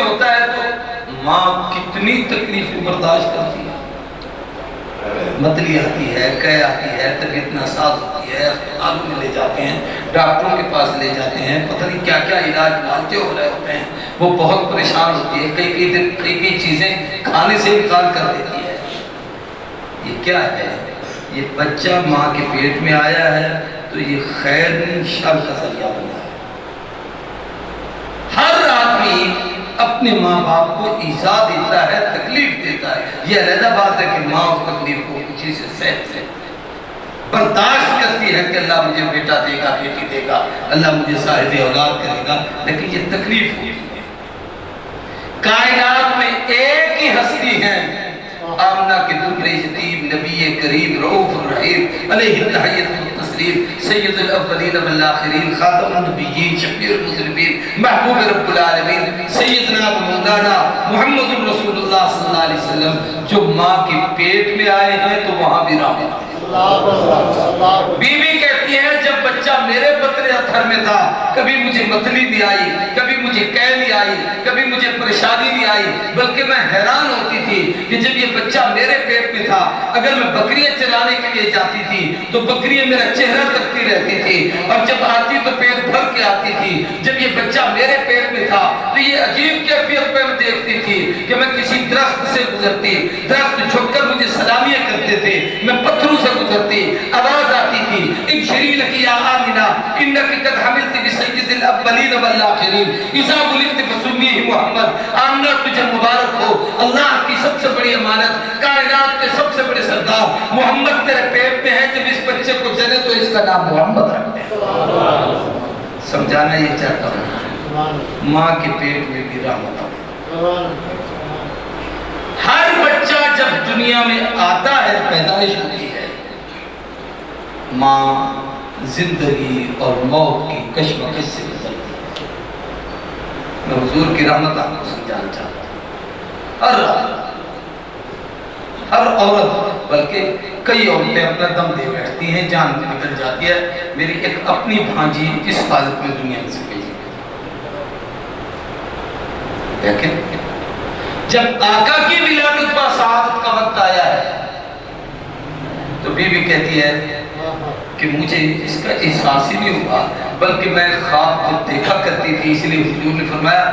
ہوتا ہے تو ماں کتنی تکلیف کو برداشت کرتی ہے، متلی آتی ہے، قے آتی ہے، طبیعت ناساز ہوتی ہے، اسپتالوں میں لے جاتے ہیں، ڈاکٹروں کے پاس لے جاتے ہیں، پتہ نہیں کیا کیا علاج معالجے ہو رہے ہوتے ہیں، وہ بہت پریشان ہوتی ہے، کئی چیزیں کھانے سے انکار کر دیتی ہے۔ یہ کیا ہے؟ یہ بچہ ماں کے پیٹ میں آیا ہے تو یہ خیر نہیں شر کا ذریعہ بنا ہے۔ ہر آدمی اپنے ماں باپ کو ایذا دیتا ہے، تکلیف دیتا ہے، یہ علیحدہ بات ہے کہ ماں اس تکلیف کو خوشی سے سہتے ہیں، برداشت کرتی ہے کہ اللہ مجھے بیٹا دے گا، بیٹی دے گا، اللہ مجھے صاحب اولاد کرے گا، لیکن یہ تکلیف ہوتی ہے۔ کائنات میں ایک ہی ہستی ہے آمنہ کے دکھ یتیم، نبی کریم رؤوف الرحیم علیہ التحیۃ والتسلیم، سید الاولین والآخرین، خاتم النبیین، شفیع المذنبین، محبوب رب العالمین، سیدنا مولانا محمد رسول اللہ صلی اللہ علیہ وسلم، جو ماں کے پیٹ میں آئے ہیں تو وہاں بھی رحمت ہے۔ بیوی کہتی ہے جب بچہ میرے بطن اتھر میں تھا کبھی مجھے متلی نہیں آئی، کبھی مجھے قے نہیں آئی، کبھی مجھے پریشانی نہیں آئی، بلکہ میں حیران ہوتی تھی کہ جب یہ بچہ میرے پیٹ میں تھا اگر میں بکریاں چلانے کے لیے جاتی تھی تو بکریاں میرا چہرہ تکتی رہتی تھی، اور جب آتی تو پیٹ بھر کے آتی تھی۔ جب یہ بچہ میرے پیٹ میں تھا تو یہ عجیب کیفیت پہ میں دیکھتی تھی کہ میں کسی درخت سے گزرتی، درخت جھک کر مجھے سلامیاں کرتے تھے، میں پتھروں سے گزرتی، آواز آتی تھی ابشری لکی یا آمنہ انکی قد حملت بسید الاولین والآخرین اذا ولدت فسمیہ محمد۔ آمنہ تجھے مبارک ہو، اللہ کی سب سے بڑی امانت، کائنات کے سب سے بڑے سردار محمد تیرے پیٹ میں ہے، جب اس بچے کو جنے تو اس کا نام محمد رکھ دے۔ سمجھانا یہ چاہتا ہوں ماں کے پیٹ میں بھی رحمت ہے۔ ہر بچہ جب دنیا میں آتا ہے، پیدائش ہوتی ہے، ماں زندگی اور موت کی کشمکش سے گزرتی ہے۔ میں حضور کی رحمت آپ کو سمجھانا چاہتا ہوں، ہر عورت، بلکہ کئی عورتیں اپنا دم دے بیٹھتی ہیں، جان نکل جاتی ہے۔ میری ایک اپنی بھانجی اس حالت میں دنیا سے گئی، لیکن جب آقا کی ولادت پر سعادت کا وقت آیا ہے تو بیوی کہتی ہے کہ مجھے اس کا احساس ہی نہیں ہوا، بلکہ میں خواب جب دیکھا کرتی تھی، اس لیے حضور نے فرمایا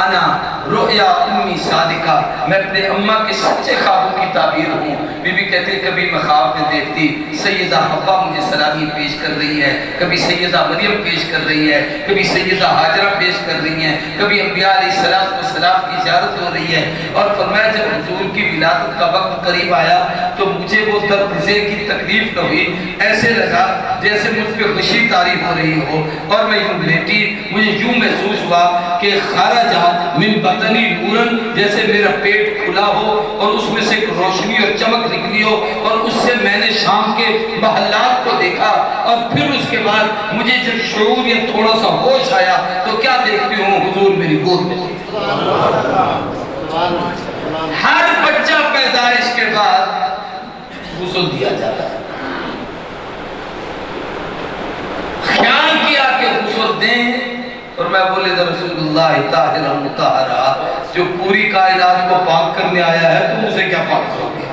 انا رؤیا امی صادقہ، میں اپنے اماں کے سچے خوابوں کی تعبیر ہوں۔ بی بی کہتے ہیں کبھی میں خواب میں دیکھتی سیدہ حوا مجھے سلامی پیش کر رہی ہے، کبھی سیدہ مریم پیش کر رہی ہے، کبھی سیدہ ہاجرہ پیش کر رہی ہیں، کبھی انبیاء علیہ السلام کی زیارت ہو رہی ہے، اور فرمایا جب حضور کی ولادت کا وقت قریب آیا تو مجھے وہ درد کی تکلیف نہ ہوئی، ایسے لگا جیسے مجھ پہ خوشی طاری ہو رہی ہو، اور میں یوں لیٹی، مجھے یوں محسوس ہوا کہ خارجہ من بطنی نورن، جیسے میرا پیٹ کھلا ہو اور اس میں سے ایک روشنی اور چمک نکلی ہو، اور اس سے میں نے شام کے محلات کو دیکھا، اور پھر اس کے بعد مجھے جب شعور یا تھوڑا سا ہوش آیا تو کیا دیکھتی ہوں، حضور میری گود میں تھے۔ ہر بچہ پیدائش کے بعد غسل دیا جاتا ہے، خیال کیا کہ غسل دیں، اور میں بولے دا رسول اللہ طاہرہ مطہرہ، جو پوری کائنات کو پاک کرنے آیا ہے تو اسے کیا پاک کرو گیا؟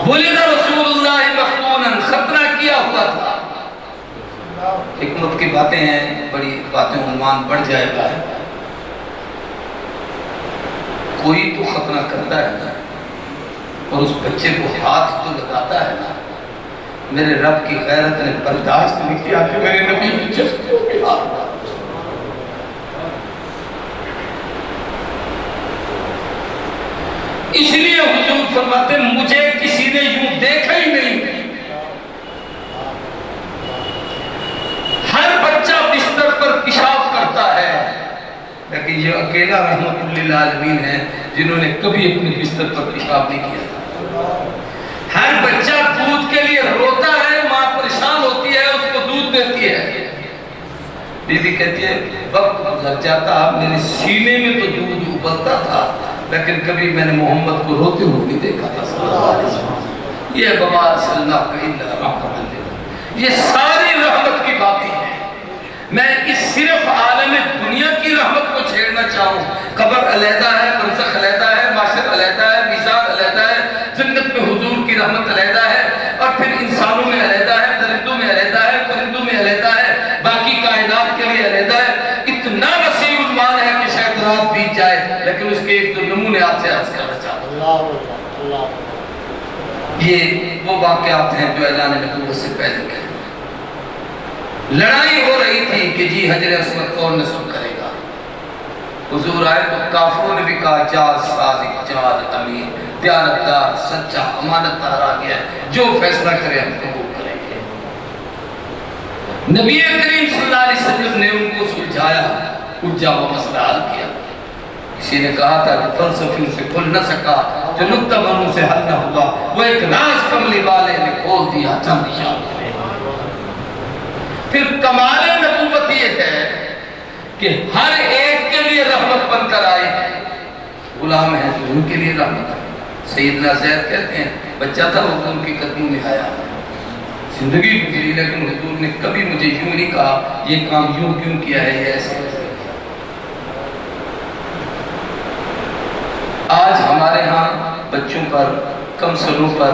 بولے دا رسول اللہ مختوناً، ختنہ کیا ہوا تھا۔ حکمت کی باتیں ہیں، بڑی باتیں، عنوان بڑھ جائے گا۔ کوئی تو ختنہ کرتا ہے نا، اور اس بچے کو ہاتھ تو لگاتا ہے نا۔ میرے رب کی غیرت نے برداشت نہیں کیا کہ میرے نبی کی چشتوں کے ہاتھ، اس لیے حضور فرماتے مجھے کسی نے یوں دیکھا ہی نہیں۔ ہر بچہ بستر پر پیشاب کرتا ہے، لیکن یہ اکیلا رحمت للعالمین ہے جنہوں نے کبھی اپنے بستر پر پیشاب نہیں کیا۔ ہر بچہ دودھ کے لیے روتا ہے، ماں پریشان ہوتی ہے، اس کو دودھ دیتی ہے۔ بی بی کہتی ہے وقت گزر جاتا، میرے سینے میں تو دودھ ابلتا تھا، لیکن کبھی میں نے محمد کو روتے ہوئے نہیں دیکھا تھا صلی اللہ علیہ وسلم۔ یہ بابا صلی اللہ علیہ وسلم، یہ ساری رحمت کی باتیں ہیں۔ میں اس صرف عالم دنیا کی رحمت کو چھیڑنا چاہوں لیکن اس کے ایک دو نمونے آپ سے عرض کرنا چاہتا ہوں۔ یہ وہ واقعات ہیں جو اعلان نبوت سے پہلے کے۔ لڑائی ہو رہی تھی کہ جی حجر اسود کون نصب کرے گا۔ حضور آئے تو کافروں نے بھی کہا جاز صادق جواد امین، دیانتدار سچا امانتدار آ گیا ہے، جو فیصلہ کرے ہم قبول کریں گے۔ نبی کریم صلی اللہ علیہ وسلم نے ان کو سلجھایا، اجا وہ مسئلہ حل کیا۔ کسی نے کہا تھا کہ فلسفی سے کھل نہ سکا، جو نکتہ بنوں سے حل نہ ہوا، وہ ایک راز کملی والے نے کھول دیا چند شام میں۔ پھر کمال نبوت یہ ہے کہ ہر ایک کے لیے رحمت بن کر آئے ہیں۔ غلام ہیں تو ان کے لیے رحمت ہے۔ سیدنا زید کہتے ہیں بچہ تھا وہ ان کے قدموں میں آیا، زندگی گزری، لیکن حضور نے کبھی مجھے یوں نہیں کہا یہ کام یوں کیوں کیا ہے، یہ ایسے۔ آج ہمارے ہاں بچوں پر، کم سنوں پر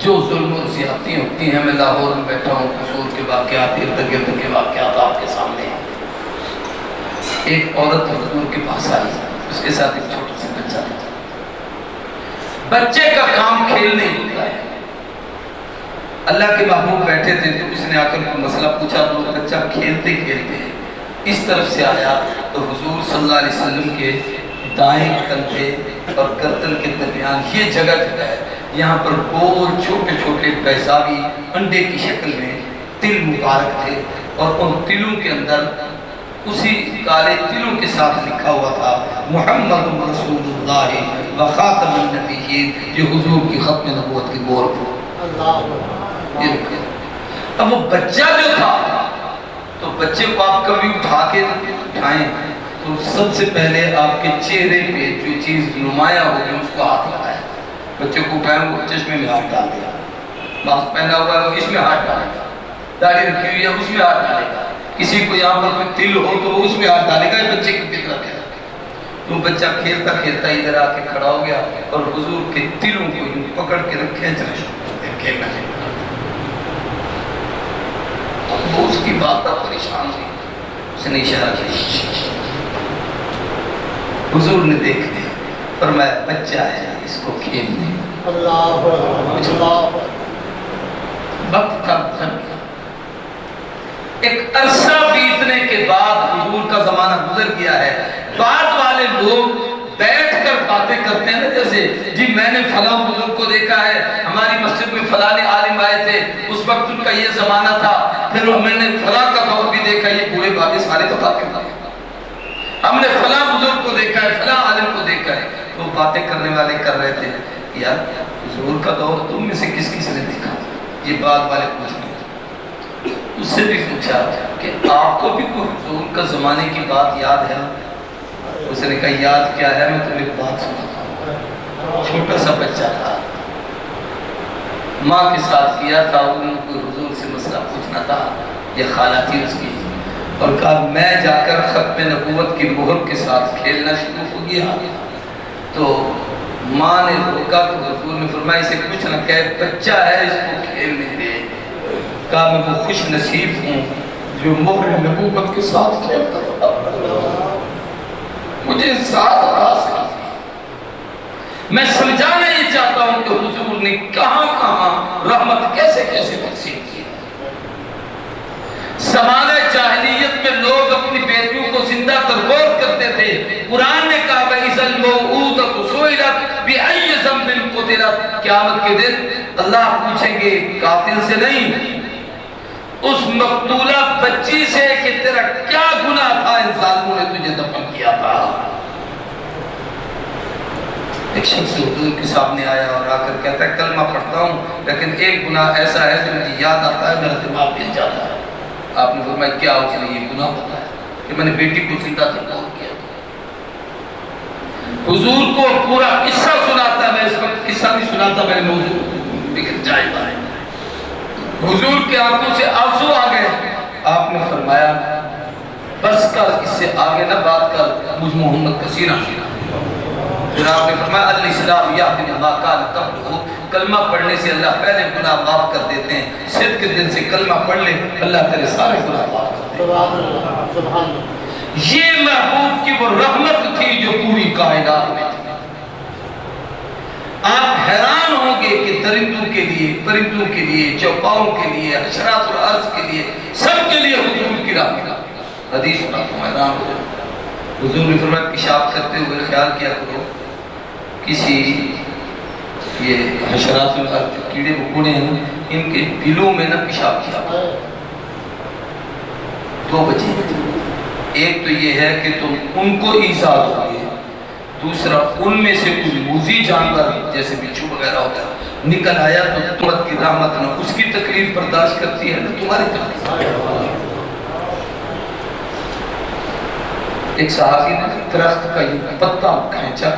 جو ظلم و زیادتی ہوتی ہیں، میں لاہور میں بیٹھا ہوں، قصور کے واقعات، ارد گرد کے واقعات آپ کے سامنے ہیں۔ ایک عورت حضور کے پاس آئی، اس کے ساتھ ایک چھوٹا سا بچہ تھا۔ بچے کا کام کھیلنے ہوتا ہے۔ اللہ کے محبوب بیٹھے تھے تو اس نے آ کر کوئی مسئلہ پوچھا، تو بچہ کھیلتے کھیلتے اس طرف سے آیا تو حضور صلی اللہ علیہ وسلم کے دائیں کندھے اور گردن کے درمیان یہ جگہ ہے، یہاں پر گول چھوٹے چھوٹے پیزابی انڈے کی شکل میں تل مبارک تھے، اور ان تلوں کے اندر اسی کالے تلوں کے ساتھ لکھا ہوا تھا محمد رسول اللہ و خاتم النبیین، یہ حضور کی ختم نبوت کی مہر تھی۔ اب وہ بچہ جو تھا، تو بچے کو آپ کبھی اٹھائیں تو سب سے پہلے آپ کے چہرے پہ جو چیز نمایاں ہوگی اس کو ہاتھ لگائیں۔ بچے کو اٹھائیں، وہ چشمے میں ہاتھ ڈال دیا، ماسک پہنا ہوا ہے اس میں ہاتھ ڈالے گا، داڑھی رکھی ہوئی ہے اس میں ہاتھ ڈالے گا، کسی کو یہاں پر کوئی تل ہو تو وہ اس میں ہاتھ ڈالے گا۔ یہ بچے کی فطرت ہے۔ تو بچہ کھیلتا کھیلتا ادھر آ کے کھڑا ہو گیا اور حضور کے تلوں کو یوں پکڑ کے کھینچنا شروع کر دیا، کھیلنا شروع کر دیا۔ وہ اس کی بات پر پریشان ہوئی، اس نے اشارہ کیا، حضور نے دیکھ لیا، فرمایا بچہ ہے اس کو کھیلنے۔ وقت کا گزر گیا، ایک عرصہ بیتنے کے بعد حضور کا زمانہ گزر گیا ہے۔ بعد والے لوگ بیٹھ کر باتیں کرتے ہیں نا، جیسے جی میں نے فلاں بزرگ کو دیکھا ہے، ہماری مسجد میں فلاں عالم آئے تھے، اس وقت ان کا یہ زمانہ تھا، پھر میں نے فلاں کا دور بھی دیکھا، یہ بوڑھے باتیں سارے بتاتے ہیں، ہم نے فلاں بزرگ کو دیکھا ہے، فلاں عالم کو دیکھا ہے۔ تو باتیں کرنے والے کر رہے تھے، یار حضور کا دور تم میں سے کس کس نے دیکھا؟ یہ بعد والے پوچھنے، اس سے بھی پوچھا کہ آپ کو بھی کوئی حضور کا زمانے کی بات یاد ہے؟ اس نے کہا یاد کیا ہے، میں تمہیں بات سناتا ہوں۔ چھوٹا سا بچہ تھا، ماں کے ساتھ کیا تھا، انہوں نے کوئی حضور سے مسئلہ پوچھنا تھا، یہ خالہ تھی اس کی، اور کہا میں جا کر ختم نبوت کی مہر کے ساتھ کھیلنا شروع ہو گیا۔ تو ماں نے روکا تو حضور نے فرمایا اسے کچھ نہ کہے، بچہ ہے اس کو کھیلنے دے۔ کہا میں وہ خوش نصیب ہوں جو مہر نبوت کے ساتھ کھیلتا تھا، مجھے ساتھ حاصل۔ میں سمجھانا یہ چاہتا ہوں کہ حضور نے کہاں کہاں رحمت کیسے کیسے تقسیم کی۔ زمانہ جاہلیت میں لوگ اپنی بیٹیوں کو زندہ ترغور کرتے تھے۔ قرآن نے کہا وَإِذَا الْمَوْءُودَةُ سُئِلَتْ بِأَيِّ ذَنبٍ قُتِلَتْ، قیامت کے دن اللہ پوچھیں گے قاتل سے نہیں، اس مقتولہ بچی سے کہ تیرا کیا گناہ تھا ان ظالموں نے تجھے دفن کیا تھا۔ ایک شخص حضور کے سامنے آیا اور آ کر کہتا ہے کلمہ پڑھتا ہوں لیکن ایک گناہ ایسا ہے جو مجھے یاد آتا ہے، میرا دماغ ہل جاتا ہے۔ آپ نے فرمایا کیا؟ اس نے یہ گناہ بتایا کہ میں نے بیٹی کو زندہ ترغور کیا تھا۔ حضور کو پورا قصہ سناتا، میں اس وقت قصہ نہیں سناتا، میں موضوع لیکن جائے بائے۔ حضور کے آنکھوں سے آنسو آ گئے۔ آپ نے فرمایا بس کر، اس سے آگے نہ بات کر، مجھ محمد کا سینہ سنا۔ پھر آپ نے فرمایا الاسلام یغفر ما کان قبلہ، کلمہ پڑھنے سے اللہ پہلے گناہ معاف کر دیتے ہیں، صدق کے دل سے کلمہ پڑھ لے اللہ تیرے سارے گناہ معاف کر دیتے ہیں۔ یہ محبوب کی وہ رحمت تھی جو پوری کائنات میں تھی۔ آپ حیران ہوں گے کہ درندوں کے لیے، پرندوں کے لیے، چوپاؤں کے لیے، حشرات الارض کے لیے، سب کے لیے حضور کی راہ ملا۔ حدیث سنا تو حیران ہو جائے۔ حضور نے فرمایا پیشاب کرتے ہوئے خیال کیا کرو کسی یہ حشرات الارض جو کیڑے مکوڑے ہیں ان کے دلوں میں نہ پیشاب کیا۔ دو وجہ، ایک تو یہ ہے کہ تم ان کو ایذا دو گے، دوسرا ان میں سے کوئی موذی جانور جیسے بچھو وغیرہ ہوتا ہے نکل آیا تو تمت کی رحمت نہ اس کی تکلیف برداشت کرتی ہے نہ تمہاری تکلیف۔ ایک صحابی نے درخت کا یہ پتا کھینچا،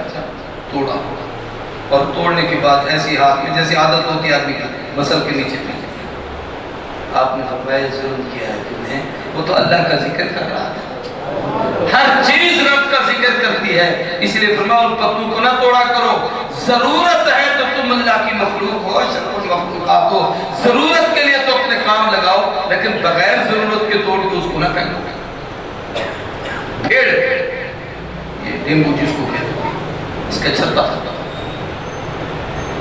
توڑا، اور توڑنے کے بعد ایسی ہاتھ میں جیسی عادت ہوتی ہے آدمی کی مسل کے نیچے پہ آپ نے فرمایا ظلم کیا ہے تم نے، وہ تو اللہ کا ذکر کر رہا تھا۔ ہر چیز رب کا ذکر کرتی ہے، اس لیے فرمایا ان پتوں کو نہ توڑا کرو، ضرورت ہے تو تم اللہ کی مخلوق ہو، اشرف المخلوقات ہو، ضرورت کے لیے تو اپنے کام لگاؤ، لیکن بغیر ضرورت کے توڑ کے اس کو نہ پھینکو۔ بھیڑ یہ ڈینگو جس کو کہتے ہیں اس کا چھتا تھا،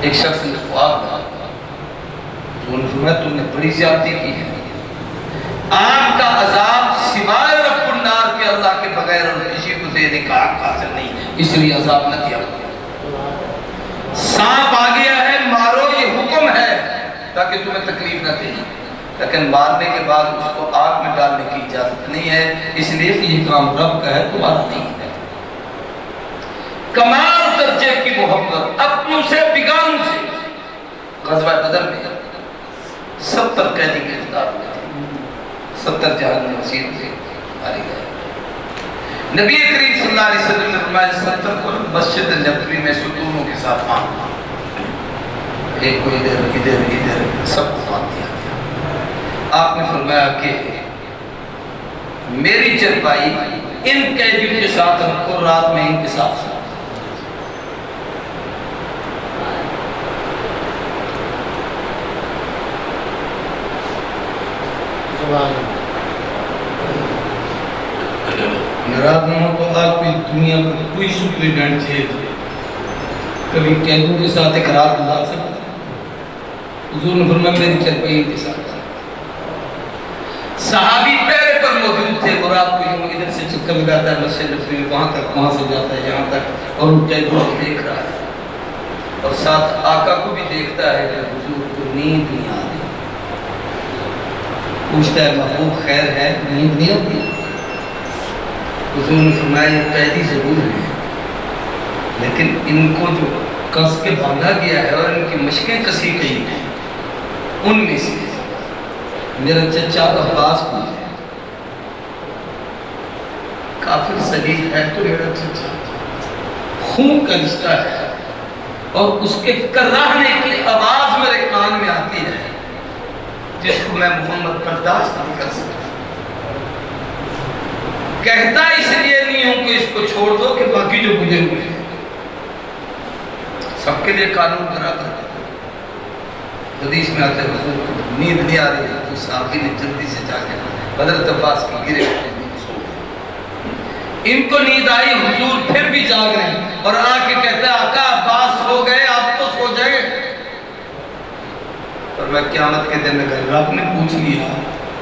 ایک شخص نے خواب لگا تو انہوں نے فرمایا تم نے بڑی زیادتی کی ہے، آگ کا عذاب سوائے رب النار کے اللہ کے بغیر اور کسی کو دینے کا حق حاصل نہیں، اس لیے عذاب نہ دیا۔ سانپ آ گیا ہے مارو، یہ حکم ہے تاکہ تمہیں تکلیف نہ دے، لیکن مارنے کے بعد اس کو آگ میں ڈالنے کی اجازت نہیں ہے، اس لیے کہ یہ کام رب کا ہے تمہارا نہیں ہے۔ کمال درجے کی محبت اپنوں سے بگانوں سے۔ غزوہ بدر میں 70 قیدی گرفتار ہوئے تھے، 70 جہنمی مسیر سے مارے گئے۔ نبی کریم صلی اللہ علیہ وسلم نے فرمایا 70 کو مسجد نبوی میں ستونوں کے ساتھ باندھ، ایک کو ادھر ادھر ادھر سب کو باندھ دیا گیا۔ آپ نے فرمایا کہ میری چرپائی ان قیدیوں کے ساتھ رکھو، رات میں ان کے ساتھ سو۔ ناراض نہ ہو تو آپ کوئی دنیا پر کوئی سپریڈنٹ ہے کبھی قیدوں کے ساتھ ایک رات گزار سکتا ہے؟ حضور نے فرمایا میری چرپائی کے ساتھ۔ صحابی پہرے پر موجود تھے، وہ رات کو یوں ادھر سے چکر لگاتا ہے مسجد نبوی وہاں تک، وہاں سے جاتا ہے یہاں تک، اور ان قیدوں کو دیکھ رہا ہے، اور ساتھ آقا کو بھی دیکھتا ہے کہ حضور کو نیند نہیں آ رہی۔ پوچھتا ہے محبوب خیر ہے، نیند نہیں آتی؟ حضور نے فرمایا یہ قیدی ضرور ہیں لیکن ان کو جو کس کے باندھا گیا ہے اور ان کی مشقیں کسی گئی ہیں ان میں سے میرا چچا عباس بھی ہے، کافر صلیب ہے تو میرا چچا خون کا رشتہ ہے، اور اس کے کراہنے کی آواز میرے کان میں آتی ہے جس کو میں محمد برداشت نہیں کر سکتا۔ کہتا اس لیے نہیں ہوں کہ اس کو چھوڑ دو کہ باقی جو گزرے ہوئے ہیں سب کے لیے قانون برابر ہے۔ حدیث میں آتا ہے حضور کو نیند نہیں آ رہی ہے تو صحابی نے جلدی سے جا کے حضرت عباس کی گرے ان کو نیند آئی، حضور پھر بھی جاگ رہے ہیں اور آ کے کہتا ہے آقا عباس سو گئے آپ تو سو جائیں۔ اور میں قیامت کے دن میں گھر رب نے پوچھ لیا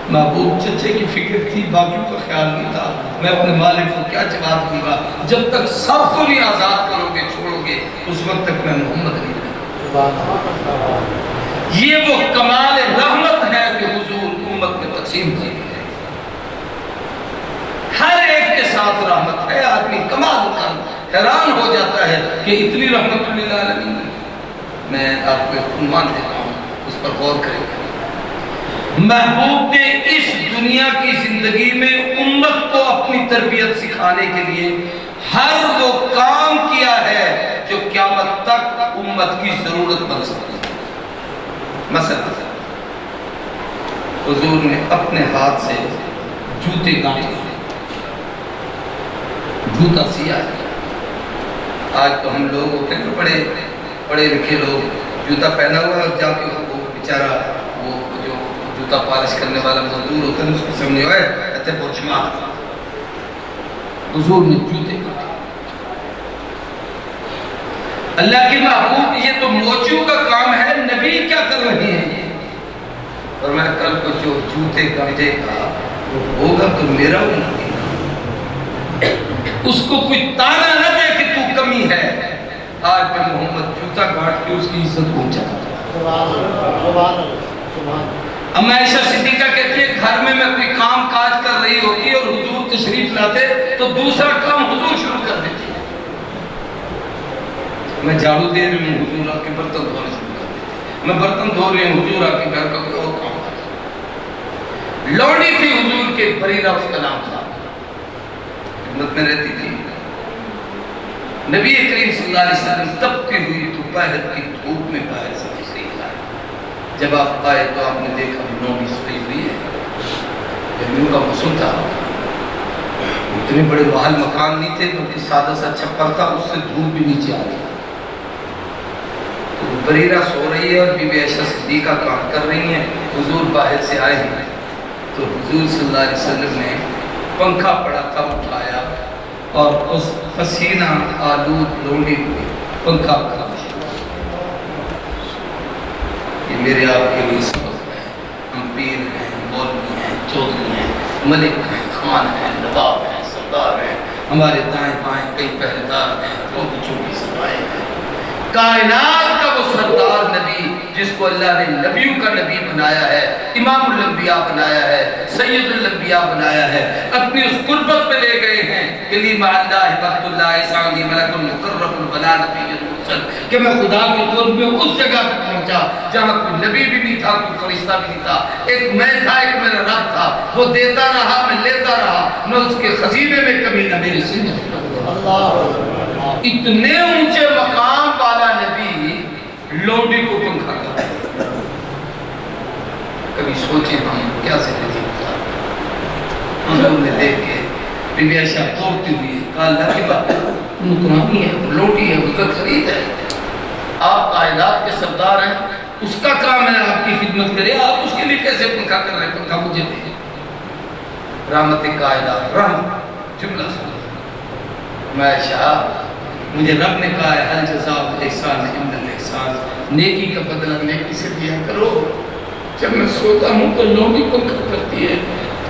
محبوب چچے کی فکر تھی باقیوں کا خیال نہیں تھا، میں اپنے مالک کو کیا جواب دوں گا؟ جب تک سب کو نہیں آزاد کرو گے چھوڑو گے اس وقت تک میں محمد نہیں رہا۔ یہ وہ کمال رحمت ہے کہ حضور امت میں تقسیم کی ہے، ہر ایک کے ساتھ رحمت ہے، آدمی کمال کا حیران ہو جاتا ہے کہ اتنی رحمت للعالمین۔ میں آپ کو ایک عنوان دیتا ہوں اس پر غور کریں گے۔ محبوب نے اس دنیا کی زندگی میں امت کو اپنی تربیت سکھانے کے لیے ہر وہ کام کیا ہے جو قیامت تک امت کی ضرورت بن سکتی ہے۔ مثلا حضور نے اپنے ہاتھ سے جوتے گانٹے، جوتا سیا ہے۔ آج تو ہم لوگ ہوتے ہیں بڑے پڑھے لکھے لوگ جوتا پہنا ہوا اور جا کے وہ بیچارہ وہ جو جوتا پالش کرنے والا مزدور ہوتا ہے اس کو سمجھے ہوئے کہتے پوچھما۔ حضور نے جوتے کاٹے، اللہ کے محبوب یہ تو موچوں کا کام ہے، نبی کیا کر رہے ہیں؟ اور میں کل کو جو جوتے گانجے کا ہوگا تو میرا نہیں، اس کو کوئی تانا نہ دے کہ تو کمی ہے۔ آج میں محمد جوتا گانٹ کے اس کی عزت پہنچا۔ اما عائشہ صدیقہ کہتی ہے گھر میں کوئی کام کاج کر رہی ہوتی اور حضور تشریف لاتے تو دوسرا کام حضور شروع کر دیتی۔ میں جھاڑو دے رہی ہوں، حضور آ کے برتن دھونے شروع کر دیتی۔ میں برتن دھو رہی ہوں، حضور آ کے گھر کا کوئی اور کام کرتی۔ لوڑی تھی حضور کے، بریرہ اس کا نام تھا، خدمت میں رہتی تھی۔ نبی کریم صلی اللہ علیہ وسلم تپتی ہوئی دوپہر کی دھوپ میں باہر سے تشریف لائے۔ جب آپ آئے تو آپ نے دیکھا لوڑی سوئی ہوئی ہے، گرمیوں کا موسم تھا، اتنے بڑے محل مکان نہیں تھے بلکہ سادہ سا چھپر تھا، اس سے دھوپ بھی نیچے آ گئی۔ تو بریرہ سو رہی ہے اور بی بی عائشہ صدیقہ کام کر رہی ہیں، حضور باہر سے آئے ہیں تو حضور صلی اللہ علیہ وسلم نے پنکھا پڑا تھا اٹھایا اور اس پسینہ آلود لونڈی کو پنکھا کھا۔ یہ میرے آپ کے لیے سبق ہے، ہم پیر ہیں، مولوی ہیں، چودھری ہیں، ملک ہیں، خان ہیں، نواب ہیں، سردار ہیں، ہمارے دائیں بائیں کئی پہلےدار ہیں، چھوٹی سوائے ہیں۔ کائنات کا وہ سردار نبی جس کو اللہ نے نبیوں کا نبی بنایا ہے، امام الانبیاء بنایا ہے، سید الانبیاء بنایا ہے، اپنی اس قربت پہ لے گئے ہیں کہ مع اللہ وقت اللہ سعودی ملک المقرب البلا نبی المرسل، کہ میں خدا کے قرب میں اس جگہ پہ پہنچا جہاں کوئی نبی بھی نہیں تھا، کوئی فرشتہ بھی نہیں تھا، ایک میں تھا، ایک میرا رب تھا، وہ دیتا رہا، میں لیتا رہا، نہ اس کے خزینے میں کمی نہ میرے سینے میں۔ اتنے اونچے مقام والا نبی لوڈی کو پنکھا کرتا ہے۔ کبھی سوچیں ہم کیا زندگی گزارتے ہیں۔ ہم لوگ نے دیکھ کے بی بی عائشہ توڑتی ہوئی ہے، کہا اللہ کی بات نکرانی ہے، لوٹی ہے، اس کا خرید ہے، آپ کائنات کے سردار ہیں، اس کا کام ہے آپ کی خدمت کرے، آپ اس کے لیے کیسے پنکھا کر رہے ہیں؟ پنکھا مجھے دے۔ رحمت کائنات، رحمت جملہ سنو، میں عائشہ مجھے رب نے کہا ہے حل جزاء الاحسان الا الاحسان، نیکی کا بدلہ نیکی سے دیا کرو۔ جب میں سوتا ہوں تو لوڈی پنکھا کرتی ہے،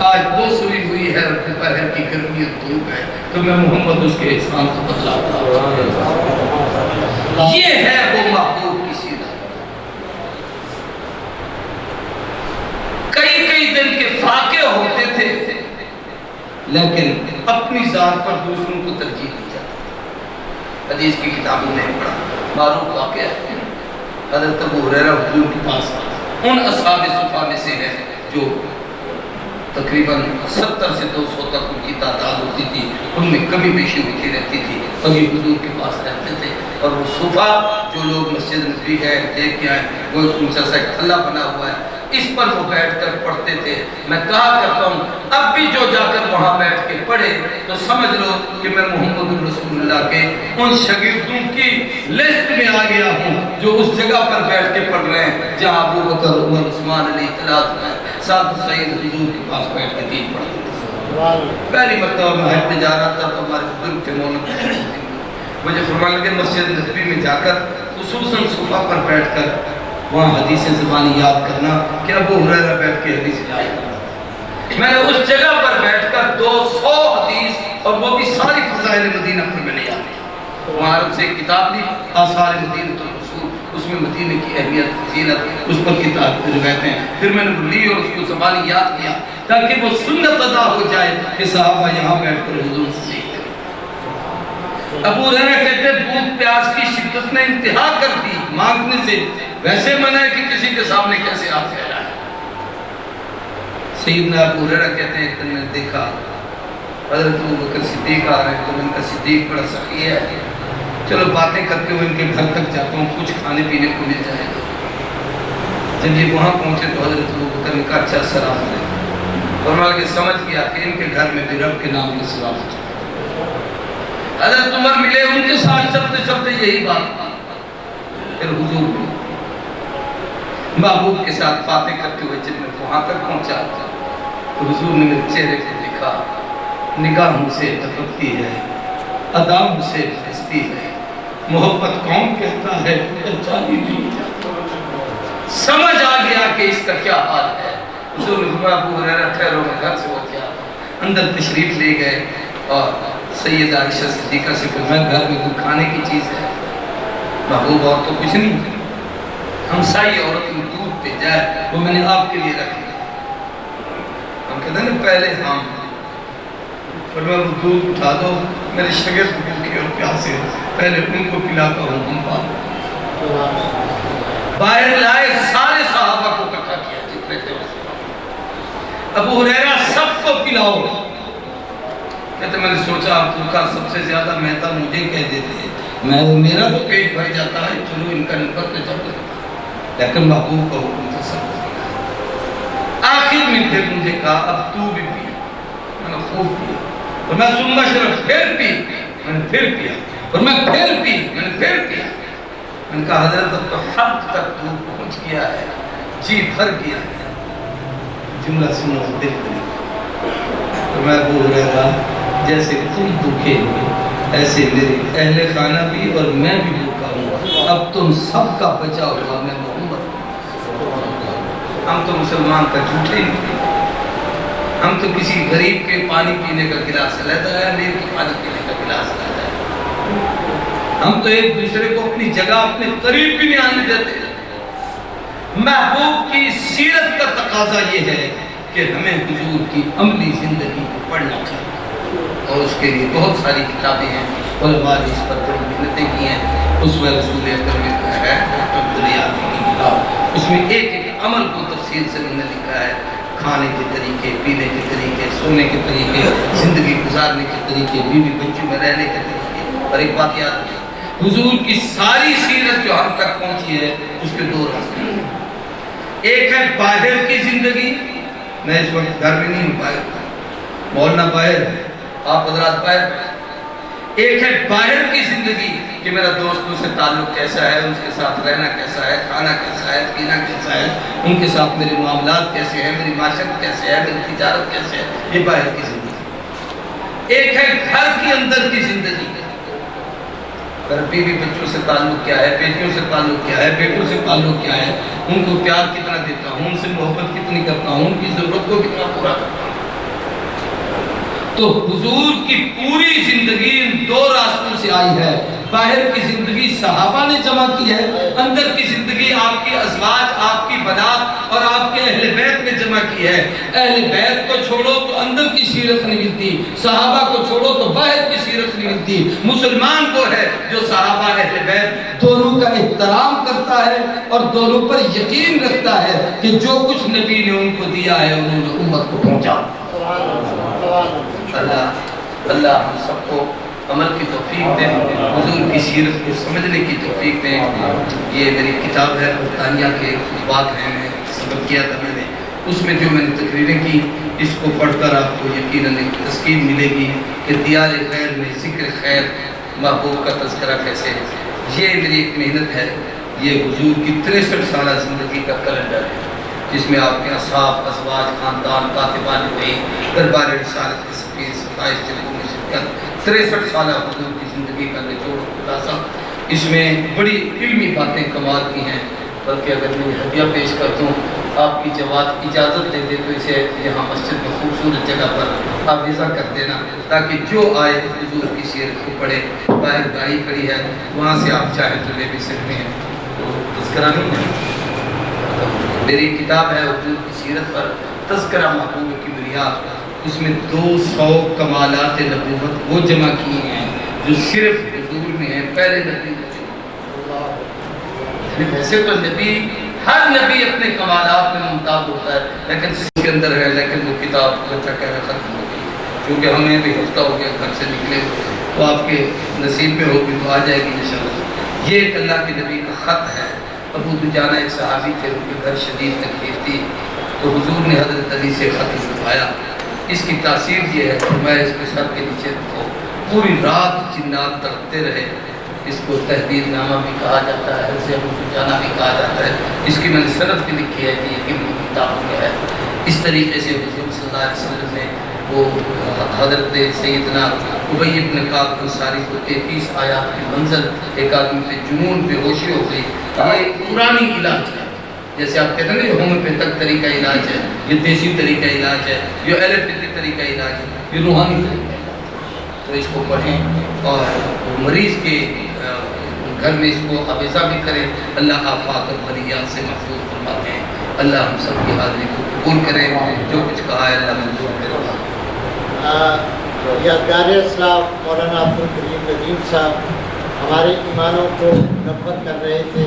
آج دو سوئی ہوئی ہے، دوپہر کی گرمی دھوپ ہے، تو میں محمد اس کے احسان کا بدلہ اٹھاتا ہوں۔ یہ ہے وہ محبوب کی سیرت۔ کئی کئی دن کے فاقے ہوتے تھے لیکن اپنی ذات پر دوسروں کو ترجیح دی جاتی۔ حدیث کی کتابوں نے پڑھا، معروف واقعہ ہے، حضرت ابو ہریرہ حضور کے پاس ان اصحاب صفا میں سے ہے جو تقریباً 70 سے 200 تک ان کی تعداد ہوتی تھی، ان میں کمی بیشی ہوتی رہتی تھی، کبھی حضور کے پاس رہتے تھے، اور وہ صفا جو لوگ مسجد نبوی ہے دیکھ کے آئے، وہ اونچا سا ایک تھلا بنا ہوا ہے، اس پر وہ بیٹھ کر پڑھتے تھے۔ میں کہا کرتا ہوں اب بھی جو جا کر وہاں بیٹھ کے پڑھے تو سمجھ لو کہ میں محمد رسول اللہ کے ان شاگردوں کی لسٹ میں آ گیا ہوں جو اس جگہ پر بیٹھ کے پڑھ رہے ہیں جہاں ابو بکر، عمر، عثمان علی ثلاثہ سعد سعید حضور کے پاس بیٹھ کے دین پڑھتے تھے۔ پہلی مرتبہ میں حج پہ جا رہا تھا تو ہمارے بزرگ تھے مولانا، مجھے فرمانے لگے مسجد نبوی میں جا کر خصوصاً صفحہ پر بیٹھ کر وہاں حدیث زبانی یاد کرنا کہ ابو ہریرہ بیٹھ کے حدیث یاد کرنا۔ میں نے اس جگہ پر بیٹھ کر 200 حدیث اور وہ بھی ساری فضائل مدینہ پر میں نے یاد کیا۔ وہاں عرب سے ایک کتاب لی آثار مدینہ الرسول، اس میں مدینہ کی اہمیت، فضیلت، اس پر کتاب روایتیں، پھر میں نے وہ لی اور اس کو زبانی یاد کیا تاکہ وہ سنت ادا ہو جائے کہ صحابہ یہاں بیٹھ کر حضور سے سیکھتے۔ ابو ہریرہ کہتے بھوک پیاس کی شدت نے انتہا کر دی مانگنے سے، ویسے منع ہے کہ کسی کے سامنے کیسے ہاتھ پھیلائے۔ سیدنا ابو ہریرہ کہتے ہیں ایک دن میں دیکھا حضرت ابو بکر صدیق آ رہے ہیں تو ان کا صدیق بڑا سخی ہے، چلو باتیں کرتے ہوئے ان کے گھر تک جاتا ہوں، کچھ کھانے پینے کو مل جائے گا۔ جب یہ وہاں پہنچے تو حضرت ابو بکر نے کہا اچھا سلام علیکم، فرمایا کہ سمجھ گیا کہ ان کے گھر میں بھی رب کے نام کے سوا ہو چکا۔ حضرت عمر ملے، ان کے ساتھ چلتے چلتے یہی بات، پھر حضور بھی محبوب کے ساتھ باتیں کرتے ہوئے جب میں وہاں تک پہنچا تو حضور نے میرے چہرے کو دیکھا، نگاہ مجھ سے ٹپکتی ہے، ادا مجھ سے بھیجتی ہے، محبت کون کہتا ہے پہچان ہی نہیں سمجھ آ گیا کہ اس کا کیا حال ہے۔ حضور ابو ہریرہ ٹھہرو میں گھر سے ہو گیا اندر تشریف لے گئے اور سیدہ عائشہ صدیقہ سے فرمایا گھر میں کوئی کھانے کی چیز ہے؟ محبوب اور تو کچھ نہیں، ہمسائی عورت نے دودھ بھیجا ہے وہ میں نے آپ کے لیے رکھ لیا۔ ہم کہتے ہیں نا پہلے ہم فرمایا وہ دودھ اٹھا دو، میرے شاگرد بھوکے اور پیاسے پہلے ان کو پلاتا ہوں ہم پاؤں۔ باہر لائے سارے صحابہ کو اکٹھا کیا جتنے تھے ابو ہریرہ سب کو پلاؤ۔ کہتے میں نے سوچا آپ کا سب سے زیادہ میدا مجھے کہہ دیتے ہیں، میرا تو پیٹ بھر جاتا ہے، چلو ان کا نکل کے جاتا ہے، لیکن محبوب کا حکم تھا سب۔ آخر میں پھر مجھے کہا اب تو بھی پی، میں نے خوب پیا اور میں ثم شربت پھر پی، میں نے پھر پیا اور میں پھر پی، میں نے پھر پیا۔ میں نے کہا حضرت اب تو حد تک تو پہنچ گیا ہے، جی بھر گیا ہے، جملہ سنو دل کو۔ اور میں ابو ہریرہ جیسے تم بھوکے ہوئے ایسے میرے اہل خانہ بھی اور میں بھی بھوکا ہوں، اب تم سب کا بچا ہوا میں محمد۔ ہم تو مسلمان کا جھوٹے نہیں، ہم تو کسی غریب کے پانی پینے کا گلاس لیتا ہے، امیر کے پانی پینے کا گلاس لیتا ہے، ہم تو ایک دوسرے کو اپنی جگہ اپنے قریب بھی نہیں آنے دیتے۔ محبوب کی سیرت کا تقاضا یہ ہے کہ ہمیں حضور کی عملی زندگی کو پڑھنا چاہیے، اور اس کے لیے بہت ساری کتابیں ہیں، علماء نے اس پر بڑی محنتیں کی ہیں۔ اس میں رسول اکرم نے کہا ہے دریافت کی کتاب، اس میں ایک ایک عمل کو تفصیل سے انہوں نے لکھا ہے، کھانے کے طریقے، پینے کے طریقے، سونے کے طریقے، زندگی گزارنے کے طریقے، بیوی بچوں میں رہنے کے طریقے۔ اور ایک بات یاد رکھیں، حضور کی ساری سیرت جو ہم تک پہنچی ہے اس کے دو راستے ہیں، ایک ہے باہر کی زندگی، میں اس وقت گھر میں نہیں ہوں، باہر مولانا باہر ہے، آپ حضرات باہر ہیں۔ ایک ہے باہر کی زندگی کہ میرا دوستوں سے تعلق کیسا ہے، ان کے ساتھ رہنا کیسا ہے، کھانا کیسا ہے، پینا کیسا ہے، ان کے ساتھ میرے معاملات کیسے ہیں، میری معاشرت کیسے ہے، میری تجارت کیسے ہے، یہ باہر کی زندگی۔ ایک ہے گھر کے اندر کی زندگی، بیوی بچوں سے تعلق کیا ہے، بیٹیوں سے تعلق کیا ہے، بیٹوں سے تعلق کیا ہے، ان کو پیار کتنا دیتا ہوں، ان سے محبت کتنی کرتا ہوں، ان کی ضرورت کو کتنا پورا کرتا ہوں۔ تو حضور کی پوری زندگی ان دو راستوں سے آئی ہے، باہر کی زندگی صحابہ نے جمع کی ہے، اندر کی زندگی آپ کی ازواج، آپ کی بنات اور آپ کے اہل بیت نے جمع کی ہے۔ اہل بیت کو چھوڑو تو اندر کی سیرت نہیں ملتی، صحابہ کو چھوڑو تو باہر کی سیرت نہیں ملتی۔ مسلمان وہ ہے جو صحابہ اہل بیت دونوں کا احترام کرتا ہے اور دونوں پر یقین رکھتا ہے کہ جو کچھ نبی نے ان کو دیا ہے انہوں نے امت کو پہنچا۔ اللہ ہم سب کو عمل کی توفیق دیں، حضور کی سیرت کو سمجھنے کی توفیق دیں۔ یہ میری کتاب ہے برطانیہ کے بات ہیں، میں سبق کیا تھا میں نے، اس میں جو میں نے تقریریں کی، اس کو پڑھ کر آپ کو یقیناً ایک تسکین ملے گی کہ دیار خیر میں ذکر خیر، محبوب کا تذکرہ کیسے ہے۔ یہ میری ایک محنت ہے، یہ حضور کی 63 سالہ زندگی کا کیلنڈر ہے، جس میں آپ کے اصحاب، ازواج، خاندان، کاتبان وحی، دربار رسالت کے سفیر، 27 جلدوں میں شرکت، 63 سالہ حضور کی زندگی کا نچوڑ خلاصہ۔ اس میں بڑی علمی باتیں کمال کی ہیں، بلکہ اگر میں ہدیہ پیش کر دوں، آپ کی جماعت اجازت دے دے تو اسے یہاں مسجد میں خوبصورت جگہ پر آپ وضع کر دینا، تاکہ جو آئے حضور کی سیرت کو پڑھے۔ باہر گاڑی کھڑی ہے، وہاں سے آپ چاہیں تو لے بھی سکتے ہیں، تو تذکرہ نہیں ہے۔ میری کتاب ہے حضور کی سیرت پر تذکرہ محبوب کی بنیاد، اس میں 200 کمالات نبوت وہ جمع کیے ہیں جو صرف حضور میں ہیں، پہلے نبی ویسے تو نبی ہر نبی اپنے کمالات میں ممتاز ہوتا ہے، لیکن اس کے اندر ہے، لیکن وہ کتاب بچہ کہہ رہا ختم ہو گئی، کیونکہ ہمیں بھی ہفتہ ہو گیا گھر سے نکلے ہوئے، تو آپ کے نصیب میں ہوگی تو آ جائے گی انشاءاللہ۔ یہ ایک اللہ کے نبی کا خط ہے۔ ابو دجانہ ایک صحابی تھے، ان کے گھر شدید تکلیف تھی، تو حضور نے حضرت علی سے خط لکھوایا۔ اس کی تاثیر یہ ہے کہ میں اس کے سر کے نیچے رکھو، پوری رات جنات تڑپتے رہے۔ اس کو تحریر نامہ بھی کہا جاتا ہے، اسے ابو دجانہ بھی کہا جاتا ہے۔ اس کی میں نے سند بھی لکھی ہے کہ یہ کن کتابوں میں ہے۔ اس طریقے سے حضور صلی اللہ علیہ وسلم نے وہ حضرت سیدنا ابی ابن کعب انصاری کو 33 آیات کی منزل، ایک آدمی پہ جنون بے ہوشی ہو گئی. یہ پرانی علاج ہے، جیسے آپ کہتے ہیں نا یہ ہومیوپیتھک طریقہ علاج ہے، یہ دیسی طریقہ علاج ہے، یہ ایلوپیتھک طریقہ علاج ہے، یہ روحانی طریقہ ہے. تو اس کو پڑھیں اور مریض کے گھر میں اس کو حافظہ بھی کریں. اللہ آفات اور بلیات سے محفوظ فرماتے ہیں. اللہ ہم سب کی حاضری کو قبول کرے، جو کچھ کہا ہے اللہ منظور کرے. یادگار اسلام مولانا عبدالکریم ندیم صاحب ہمارے ایمانوں کو منور کر رہے تھے.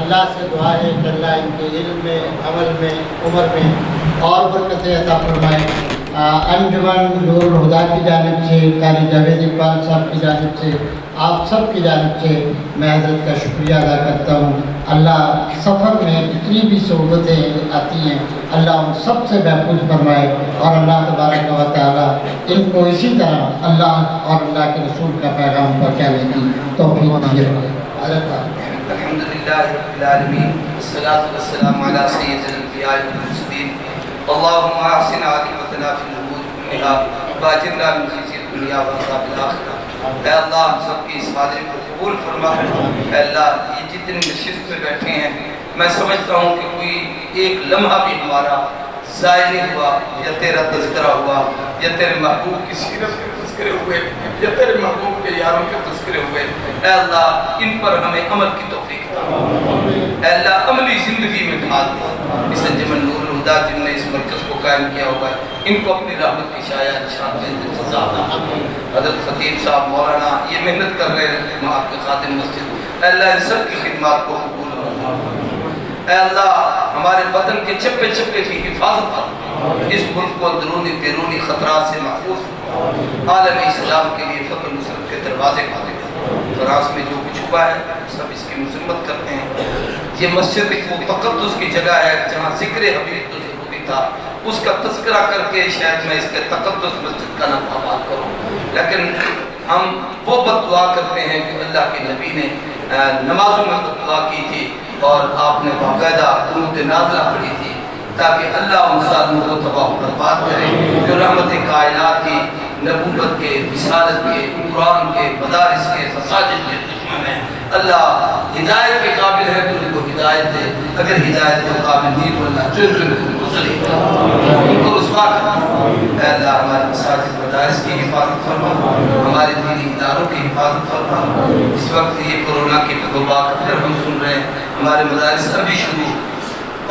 اللہ سے دعا ہے کہ اللہ ان کے علم میں، عمل میں، عمر میں اور برکتیں عطا فرمائے. انجمن نور الہدا کی جانب سے، قاری جاوید اقبال صاحب کی جانب سے، آپ سب کی جانب سے میں حضرت کا شکریہ ادا کرتا ہوں. اللہ سفر میں جتنی بھی سہولتیں آتی ہیں اللہ ان سب سے محفوظ فرمائے، اور اللہ تبارک و تعالیٰ ان کو اسی طرح اللہ اور اللہ کے رسول کا پیغام پہنچانے کی توفیق دیے. الحمدللہ رب العالمین، والصلاة والسلام علی سید الانبیاء والمرسلین. اللہم احسن عاقبتنا فی الامور کلها واجرنا من خزي الدنیا وعذاب الآخرہ. اے اللہ ہم سب کی اس حاضری کو قبول فرما. اے اللہ یہ جتنے نشست پہ بیٹھے ہیں میں سمجھتا ہوں کہ کوئی ایک لمحہ بھی ہمارا ضائع نہیں ہوا. یا تیرا تذکرہ ہوا، یا تیرے محبوب کی سیرت کے تذکرے ہوئے، یا تیرے محبوب کے یاروں کے تذکرے ہوئے. اے اللہ ان پر ہمیں عمل کی توفیق عطا. اے اللہ عملی زندگی میں ڈھال دے. اس انجمن نور الہدا جن نے اس مرکز کو قائم کیا ہوا ہے ان کو اپنی رحمت کی شایع نشان میں جزا عطا فرما. حضرت خطیب صاحب مولانا یہ محنت کر رہے ہیں آپ کے خادم مسجد. اے اللہ ان سب کی خدمات کو قبول فرما. اے اللہ ہمارے بدن کے چپے چپے کی حفاظت فرما. اس ملک کو اندرونی بیرونی خطرات سے محفوظ فرما. عالم اسلام کے لیے فتح نصرت کے دروازے کھولے. فرانس میں جو کچھ ہوا ہے سب اس کی مذمت کرتے ہیں. یہ مسجد ایک وہ تقدس کی جگہ ہے جہاں ذکر حبیب تو ضروری تھا، اس کا تذکرہ کر کے شاید میں اس کے تقدس مسجد کا نام آباد کروں. لیکن ہم وہ بد دعا کرتے ہیں کہ اللہ کے نبی نے نمازوں میں دعا کی تھی اور آپ نے باقاعدہ قنوت نازلہ پڑھی تھی تاکہ اللہ ان ظالموں کو تباہ و برباد کرے جو رحمت کائنات کی، نبوت کے، رسالت کے، قرآن کے، مدارس کے، مساجد کے دشمن ہیں. اللہ ہدایت کے قابل ہے تو ان کو ہدایت دے. اگر ہدایت کے قابل نہیں تو اللہ چن چن ان کو ذلیل کر، ان کو رسوا کر. اے اللہ ہمارے مساجد مدارس کی حفاظت فرما، ہمارے دینی اداروں کی حفاظت فرما. اس وقت یہ کورونا کی وبا کا پھر ہم سن رہے ہیں، ہمارے مدارس ابھی شروع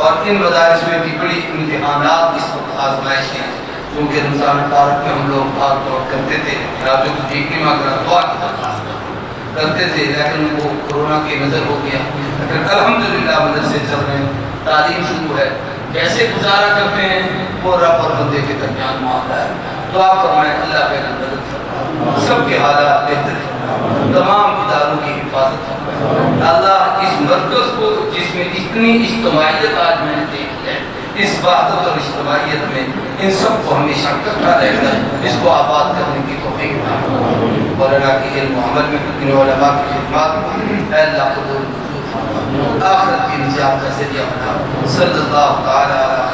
اور ان مدارس میں بھی بڑی امتحانات اس وقت آزمائشیں ہیں. کیونکہ رمضان پارک میں ہم لوگ بھاگ دوڑ کرتے تھے، راجوں کو ٹھیک نہیں مانگ رہا دعا کی درخواست کرتے تھے، لیکن وہ کورونا کی نظر ہو گیا. لیکن الحمدللہ مدرسے چل رہے ہیں، تعلیم شروع ہے. کیسے گزارا کرتے ہیں وہ رب اور بندے کے درمیان معاملہ ہے. دعا فرمائیں اللہ پہ مدد فرمائے، سب کے حالات بہتر فرمائے، تمام اداروں کی حفاظت فرمائے. اللہ اس مرکز کو جس میں اتنی اجتماعیت آج میں نے دیکھی ہے، اس وحدت اور اجتماعیت میں ان سب کو ہمیشہ اکٹھا رہ کر اس کو آباد کرنے کی توفیق عطا فرما. مولانا کی علم و عمل میں ان علماء کی خدمات اے اللہ قبول منظور فرما، آخرت کی نجات کا ذریعہ بنا. صلی اللہ تعالی علیہ